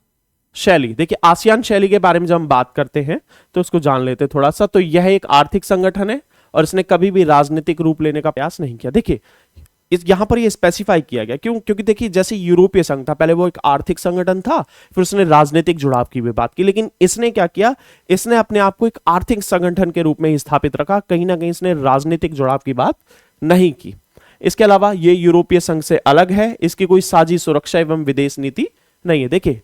शैली, देखिए आसियान शैली के बारे में जब हम बात करते हैं तो इसको जान लेते हैं थोड़ा सा। तो यह एक आर्थिक संगठन है और इसने कभी भी राजनीतिक रूप लेने का प्रयास नहीं किया। देखिए, यहां पर ये स्पेसिफाई किया गया, क्यों? क्योंकि देखिए जैसे यूरोपीय संघ था, पहले वो एक आर्थिक संगठन था, फिर उसने राजनीतिक जुड़ाव की भी बात की, लेकिन इसने क्या किया, इसने अपने आप को एक आर्थिक संगठन के रूप में ही स्थापित रखा, कहीं ना कहीं इसने राजनीतिक जुड़ाव की बात नहीं की। इसके अलावा ये यूरोपीय संघ से अलग है, इसकी कोई साझी सुरक्षा एवं विदेश नीति नहीं है। देखिए,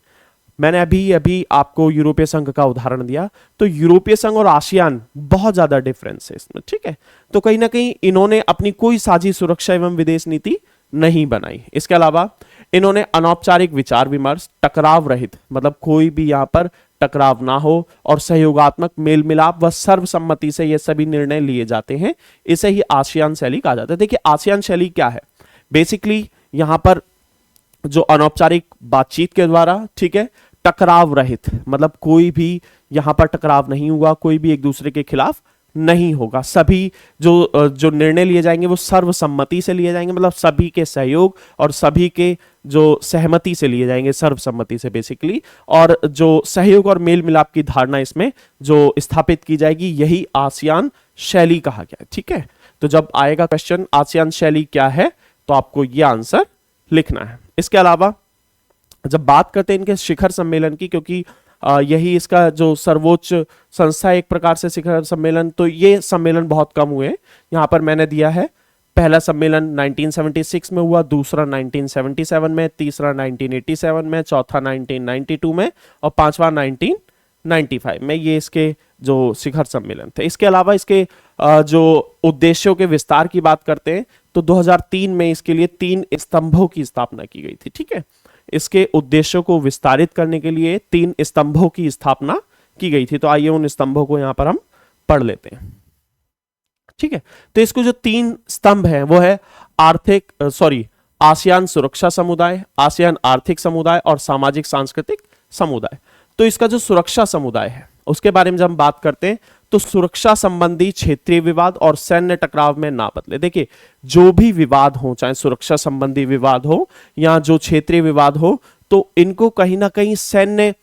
मैंने अभी अभी आपको यूरोपीय संघ का उदाहरण दिया, तो यूरोपीय संघ और आसियान बहुत ज्यादा डिफरेंस है इसमें, ठीक है। तो कहीं ना कहीं इन्होंने अपनी कोई साझी सुरक्षा एवं विदेश नीति नहीं बनाई। इसके अलावा इन्होंने अनौपचारिक विचार विमर्श, टकराव रहित, मतलब कोई भी यहां पर टकराव ना हो, और सहयोगात्मक मेल मिलाप व सर्वसम्मति से ये सभी निर्णय लिए जाते हैं, इसे ही आसियान शैली कहा जाता है। देखिए आसियान शैली क्या है, बेसिकली यहां पर जो अनौपचारिक बातचीत के द्वारा, ठीक है, टकराव रहित, मतलब कोई भी यहां पर टकराव नहीं हुआ, कोई भी एक दूसरे के खिलाफ नहीं होगा, सभी जो निर्णय लिए जाएंगे वो सर्वसम्मति से लिए जाएंगे, मतलब सभी के सहयोग और सभी के जो सहमति से लिए जाएंगे, सर्वसम्मति से बेसिकली, और जो सहयोग और मेल मिलाप की धारणा इसमें जो स्थापित की जाएगी, यही आसियान शैली कहा गया है, ठीक है। तो जब आएगा क्वेश्चन आसियान शैली क्या है, तो आपको यह आंसर लिखना है। इसके अलावा जब बात करते हैं इनके शिखर सम्मेलन की, क्योंकि यही इसका जो सर्वोच्च संस्था एक प्रकार से शिखर सम्मेलन, तो ये सम्मेलन बहुत कम हुए। यहां पर मैंने दिया है पहला सम्मेलन 1976 में हुआ, दूसरा 1977 में, तीसरा 1987 में, चौथा 1992 में और पांचवा 1995 में, ये इसके जो शिखर सम्मेलन थे। इसके अलावा इसके जो उद्देश्यों के विस्तार की बात करते हैं तो 2003 में इसके लिए 3 स्तंभों की स्थापना की गई थी, ठीक है। इसके उद्देश्यों को विस्तारित करने के लिए 3 स्तंभों की स्थापना की गई थी। तो आइए उन स्तंभों को यहां पर हम पढ़ लेते हैं, ठीक है। तो इसको जो 3 स्तंभ है वो है आसियान सुरक्षा समुदाय, आसियान आर्थिक समुदाय और सामाजिक सांस्कृतिक समुदाय। तो इसका जो सुरक्षा समुदाय है उसके बारे में जब हम बात करते हैं तो सुरक्षा संबंधी क्षेत्रीय विवाद और सैन्य टकराव में ना बदले। देखिए जो भी विवाद हो, चाहे सुरक्षा संबंधी विवाद हो या जो क्षेत्रीय विवाद हो, तो इनको कहीं ना कहीं सैन्य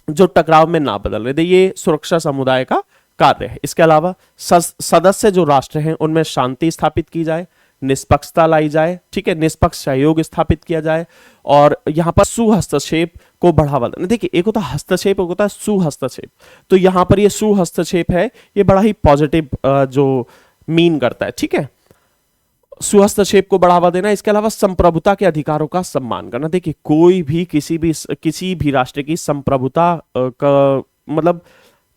जो टकराव में ना बदलने दे, ये सुरक्षा समुदाय का कार्य है। इसके अलावा सदस्य जो राष्ट्र हैं उनमें शांति स्थापित की जाए, निष्पक्षता लाई जाए, ठीक है, निष्पक्ष सहयोग स्थापित किया जाए, और यहां पर सुहस्तक्षेप को बढ़ावा देना। देखिए एक होता है हस्तक्षेप, एक होता है सुहस्तक्षेप। तो यहां पर ये सुहस्तक्षेप है, ये बड़ा ही पॉजिटिव जो मीन करता है, ठीक है, सुहस्तक्षेप को बढ़ावा देना। इसके अलावा संप्रभुता के अधिकारों का सम्मान करना। देखिए कोई भी किसी भी राष्ट्र की संप्रभुता का मतलब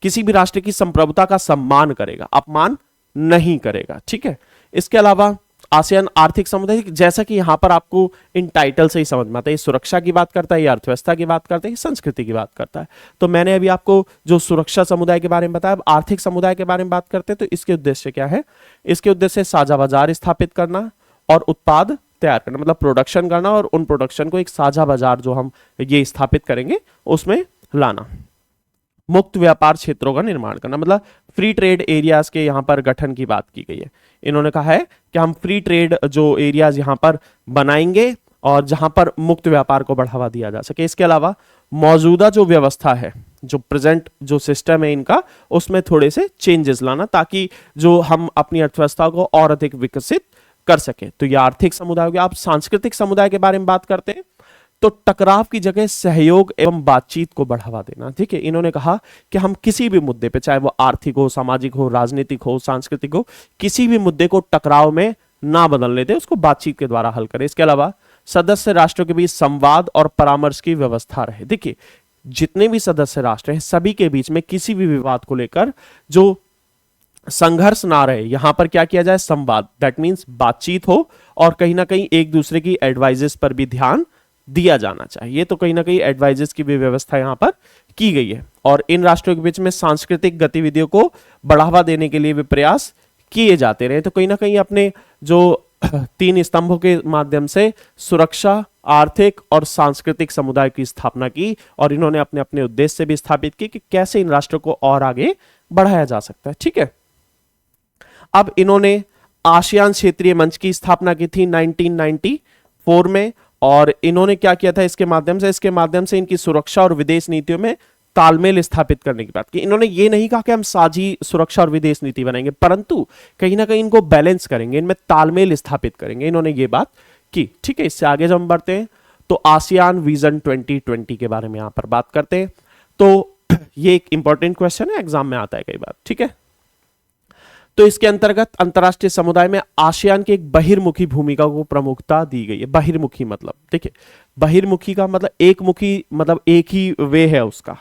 किसी भी राष्ट्र की संप्रभुता का सम्मान करेगा, अपमान नहीं करेगा, ठीक है। इसके अलावा आसियान आर्थिक समुदाय, जैसा कि यहां पर आपको इन टाइटल से ही समझ में आता है, ये सुरक्षा की बात करता है, ये अर्थव्यवस्था की बात करता है, ये संस्कृति की बात करता है। तो मैंने अभी आपको जो सुरक्षा समुदाय के बारे में बताया, अब आर्थिक समुदाय के बारे में बात करते हैं। तो इसके उद्देश्य क्या है, इसके उद्देश्य साझा बाजार स्थापित करना और उत्पाद तैयार करना, मतलब प्रोडक्शन करना, और उन प्रोडक्शन को एक साझा बाजार जो हम ये स्थापित करेंगे उसमें लाना। मुक्त व्यापार क्षेत्रों का निर्माण करना, मतलब फ्री ट्रेड एरियाज के यहां पर गठन की बात की गई है। इन्होंने कहा है कि हम फ्री ट्रेड जो एरियाज यहां पर बनाएंगे और जहां पर मुक्त व्यापार को बढ़ावा दिया जा सके। इसके अलावा मौजूदा जो व्यवस्था है, जो प्रेजेंट जो सिस्टम है इनका, उसमें थोड़े से चेंजेस लाना ताकि जो हम अपनी अर्थव्यवस्था को और अधिक विकसित कर सके। तो ये आर्थिक समुदाय हो गया। आप सांस्कृतिक समुदाय के बारे में बात करते हैं तो टकराव की जगह सहयोग एवं बातचीत को बढ़ावा देना। ठीक है, इन्होंने कहा कि हम किसी भी मुद्दे पे, चाहे वो आर्थिक हो, सामाजिक हो, राजनीतिक हो, सांस्कृतिक हो, किसी भी मुद्दे को टकराव में ना बदलने दें, उसको बातचीत के द्वारा हल करें। इसके अलावा सदस्य राष्ट्रों के बीच संवाद और परामर्श की व्यवस्था रहे। देखिए जितने भी सदस्य राष्ट्र हैं सभी के बीच में किसी भी विवाद को लेकर जो संघर्ष ना रहे, यहां पर क्या किया जाए, संवाद, दैट मींस बातचीत हो, और कहीं ना कहीं एक दूसरे की एडवाइजेस पर भी ध्यान दिया जाना चाहिए। तो कहीं ना कहीं एडवाइजेस की भी व्यवस्था यहां पर की गई है। और इन राष्ट्रों के बीच में सांस्कृतिक गतिविधियों को बढ़ावा देने के लिए भी प्रयास किए जाते रहे। तो कहीं ना कहीं अपने जो 3 स्तंभों के माध्यम से सुरक्षा, आर्थिक और सांस्कृतिक समुदाय की स्थापना की, और इन्होंने अपने अपने उद्देश्य से भी स्थापित की कि कैसे इन राष्ट्रों को और आगे बढ़ाया जा सकता है। ठीक है, अब इन्होंने आसियान क्षेत्रीय मंच की स्थापना की थी 1994 में, और इन्होंने क्या किया था इसके माध्यम से इनकी सुरक्षा और विदेश नीतियों में तालमेल स्थापित करने की बात की। इन्होंने ये नहीं कहा कि हम साझी सुरक्षा और विदेश नीति बनाएंगे, परंतु कहीं ना कहीं इनको बैलेंस करेंगे, इनमें तालमेल स्थापित करेंगे, इन्होंने ये बात की। ठीक है, इससे आगे जब हम बढ़ते हैं तो आसियान विजन 2020 के बारे में यहां पर बात करते हैं। तो ये एक इंपॉर्टेंट क्वेश्चन है, एग्जाम में आता है कई बार। ठीक है, तो इसके अंतर्गत अंतर्राष्ट्रीय समुदाय में आसियान की एक बहिर्मुखी भूमिका को प्रमुखता दी गई है। बहिर्मुखी मतलब देखिए, बहिर्मुखी का मतलब एकमुखी, मतलब एक ही वे है उसका,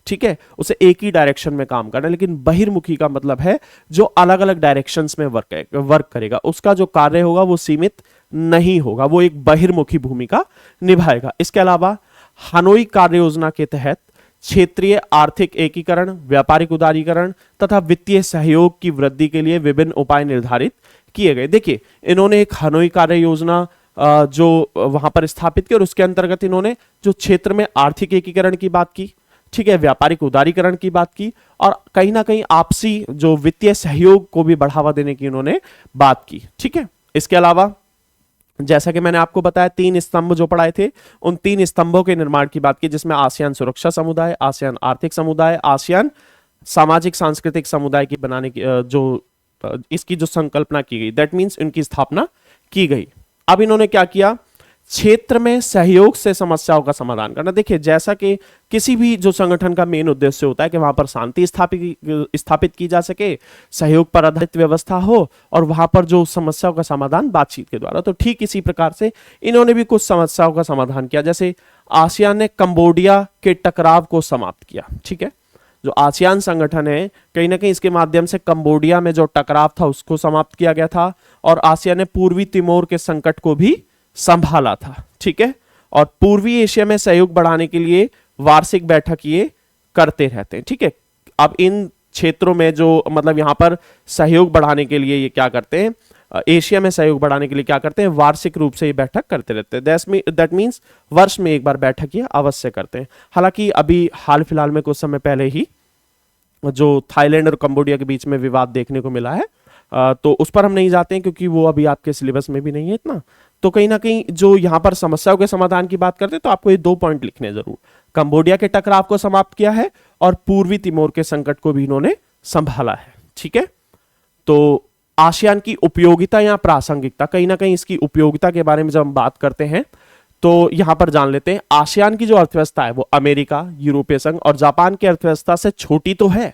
ठीक है, उसे एक ही डायरेक्शन में काम करना है। लेकिन बहिर्मुखी का मतलब है जो अलग अलग डायरेक्शंस में वर्क करेगा, उसका जो कार्य होगा वो सीमित नहीं होगा, वो एक बहिर्मुखी भूमिका निभाएगा। इसके अलावा हनोई कार्य योजना के तहत क्षेत्रीय आर्थिक एकीकरण, व्यापारिक उदारीकरण तथा वित्तीय सहयोग की वृद्धि के लिए विभिन्न उपाय निर्धारित किए गए। देखिए, इन्होंने एक हनोई कार्य योजना जो वहां पर स्थापित की और उसके अंतर्गत इन्होंने जो क्षेत्र में आर्थिक एकीकरण की बात की, ठीक है, व्यापारिक उदारीकरण की बात की और कहीं ना कहीं आपसी जो वित्तीय सहयोग को भी बढ़ावा देने की इन्होंने बात की, ठीक है। इसके अलावा जैसा कि मैंने आपको बताया 3 स्तंभ जो पढ़ाए थे, उन 3 स्तंभों के निर्माण की बात की, जिसमें आसियान सुरक्षा समुदाय, आसियान आर्थिक समुदाय, आसियान सामाजिक सांस्कृतिक समुदाय की बनाने की इसकी जो संकल्पना की गई, दैट मीन्स इनकी स्थापना की गई। अब इन्होंने क्या किया, क्षेत्र में सहयोग से समस्याओं का समाधान करना। देखिए, जैसा कि किसी भी जो संगठन का मेन उद्देश्य होता है कि वहां पर शांति स्थापित की जा सके, सहयोग पर आधारित व्यवस्था हो और वहां पर जो समस्याओं का समाधान बातचीत के द्वारा, तो ठीक इसी प्रकार से इन्होंने भी कुछ समस्याओं का समाधान किया। जैसे आसियान ने कंबोडिया के टकराव को समाप्त किया, ठीक है, जो आसियान संगठन है कहीं ना कहीं इसके माध्यम से कंबोडिया में जो टकराव था उसको समाप्त किया गया था और आसियान ने पूर्वी तिमोर के संकट को भी संभाला था, ठीक है। और पूर्वी एशिया में सहयोग बढ़ाने के लिए वार्षिक बैठक ये करते रहते हैं, ठीक है। अब इन क्षेत्रों में जो मतलब यहां पर सहयोग बढ़ाने के लिए ये क्या करते हैं, एशिया में सहयोग बढ़ाने के लिए क्या करते हैं, वार्षिक रूप से ये बैठक करते रहते हैं। दैट मीन्स वर्ष में एक बार बैठक ये अवश्य करते हैं। हालांकि अभी हाल फिलहाल में कुछ समय पहले ही जो थाईलैंड और कंबोडिया के बीच में विवाद देखने को मिला है, तो उस पर हम नहीं जाते हैं क्योंकि वो अभी आपके सिलेबस में भी नहीं है इतना। तो कहीं ना कहीं जो यहां पर समस्याओं के समाधान की बात करते हैं तो आपको ये 2 पॉइंट लिखने जरूर, कंबोडिया के टकराव को समाप्त किया है और पूर्वी तिमोर के संकट को भी इन्होंने संभाला है, ठीक है। तो आसियान की उपयोगिता या प्रासंगिकता, कहीं ना कहीं इसकी उपयोगिता के बारे में जब हम बात करते हैं तो यहां पर जान लेते हैं। आसियान की जो अर्थव्यवस्था है वो अमेरिका, यूरोपीय संघ और जापान की अर्थव्यवस्था से छोटी तो है,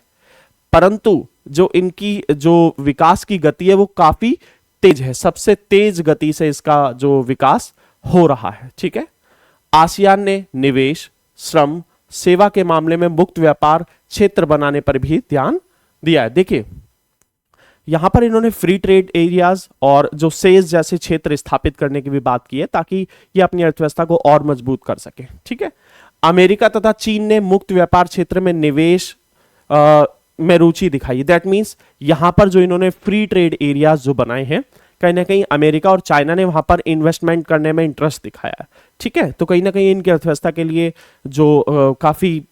परंतु जो इनकी जो विकास की गति है वो काफी तेज है, सबसे तेज गति से इसका जो विकास हो रहा है, ठीक है। आसियान ने निवेश, श्रम, सेवा के मामले में मुक्त व्यापार क्षेत्र बनाने पर भी ध्यान दिया है। देखिए, यहां पर इन्होंने फ्री ट्रेड एरियाज और जो सेज जैसे क्षेत्र स्थापित करने की भी बात की है ताकि ये अपनी अर्थव्यवस्था को और मजबूत कर सके, ठीक है। अमेरिका तथा चीन ने मुक्त व्यापार क्षेत्र में निवेश में रुचि दिखाई, दैट मीन्स यहां पर जो इन्होंने फ्री ट्रेड एरियाज जो बनाए हैं, कहीं ना कहीं अमेरिका और चाइना ने वहां पर इन्वेस्टमेंट करने में इंटरेस्ट दिखाया है, ठीक है। तो कहीं ना कहीं इनकी अर्थव्यवस्था के लिए जो काफी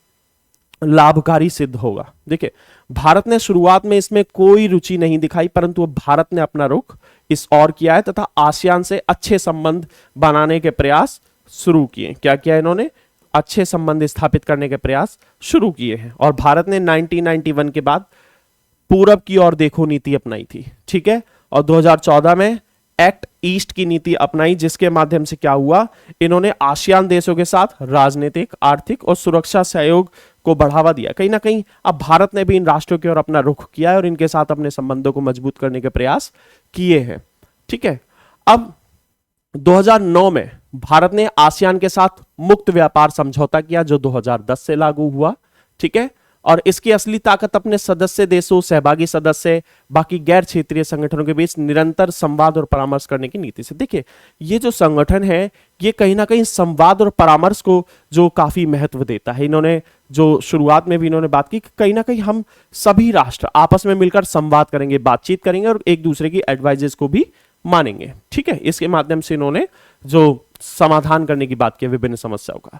लाभकारी सिद्ध होगा। देखिए, भारत ने शुरुआत में इसमें कोई रुचि नहीं दिखाई, परंतु भारत ने अपना रुख इस ओर किया है तथा आसियान से अच्छे संबंध बनाने के प्रयास शुरू किए। क्या किया इन्होंने, अच्छे संबंध स्थापित करने के प्रयास शुरू किए हैं। और भारत ने 1991 के बाद पूरब की ओर देखो नीति अपनाई थी, ठीक है। और 2014 में एक्ट ईस्ट की नीति अपनाई, जिसके माध्यम से क्या हुआ, इन्होंने आसियान देशों के साथ राजनीतिक, आर्थिक और सुरक्षा सहयोग को बढ़ावा दिया। कहीं ना कहीं अब भारत ने भी इन राष्ट्रों की ओर अपना रुख किया है और इनके साथ अपने संबंधों को मजबूत करने के प्रयास किए हैं, ठीक है। अब 2009 में भारत ने आसियान के साथ मुक्त व्यापार समझौता किया जो 2010 से लागू हुआ, ठीक है। और इसकी असली ताकत अपने सदस्य देशों, सहभागी सदस्य, बाकी गैर क्षेत्रीय संगठनों के बीच निरंतर संवाद और परामर्श करने की नीति से। देखिए, ये जो संगठन है ये कहीं ना कहीं संवाद और परामर्श को जो काफी महत्व देता है। इन्होंने जो शुरुआत में भी इन्होंने बात की कि कहीं ना कहीं हम सभी राष्ट्र आपस में मिलकर संवाद करेंगे, बातचीत करेंगे और एक दूसरे की एडवाइजेस को भी मानेंगे, ठीक है। इसके माध्यम से इन्होंने जो समाधान करने की बात की विभिन्न समस्याओं का।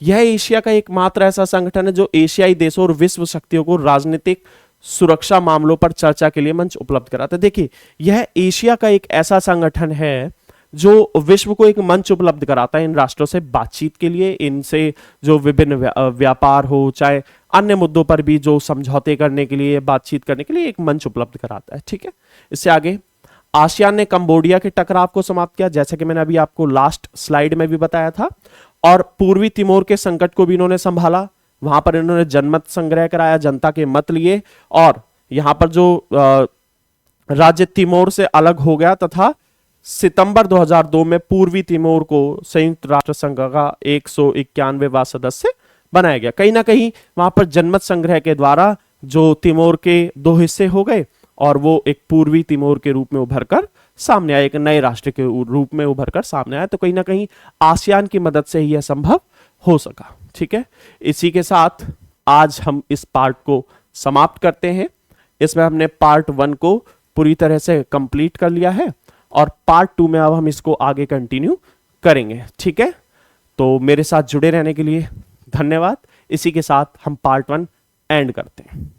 यह एशिया का एकमात्र ऐसा संगठन है जो एशियाई देशों और विश्व शक्तियों को राजनीतिक सुरक्षा मामलों पर चर्चा के लिए मंच उपलब्ध कराता है। देखिए, यह एशिया का एक ऐसा संगठन है जो विश्व को एक मंच उपलब्ध कराता है इन राष्ट्रों से बातचीत के लिए, इनसे जो विभिन्न व्यापार हो चाहे अन्य मुद्दों पर भी जो समझौते करने के लिए, बातचीत करने के लिए एक मंच उपलब्ध कराता है, ठीक है। इससे आगे आसियान ने कंबोडिया के टकराव को समाप्त किया, जैसा कि मैंने अभी आपको लास्ट स्लाइड में भी बताया था। और पूर्वी तिमोर के संकट को भी इन्होंने संभाला, वहां पर इन्होंने जनमत संग्रह कराया, जनता के मत लिए और यहां पर जो राज्य तिमोर से अलग हो गया तथा सितंबर 2002 में पूर्वी तिमोर को संयुक्त राष्ट्र संघ का 191वां सदस्य बनाया गया। कहीं ना कहीं वहां पर जनमत संग्रह के द्वारा जो तिमोर के दो हिस्से हो गए और वो एक पूर्वी तिमोर के रूप में उभर कर सामने आया, एक नए राष्ट्र के रूप में उभर कर सामने आया। तो कहीं ना कहीं आसियान की मदद से ही यह संभव हो सका। ठीक है, इसी के साथ आज हम इस पार्ट को समाप्त करते हैं। इसमें हमने पार्ट 1 को पूरी तरह से कंप्लीट कर लिया है और पार्ट 2 में अब हम इसको आगे कंटिन्यू करेंगे। ठीक है, तो मेरे साथ जुड़े रहने के लिए धन्यवाद। इसी के साथ हम पार्ट 1 एंड करते हैं।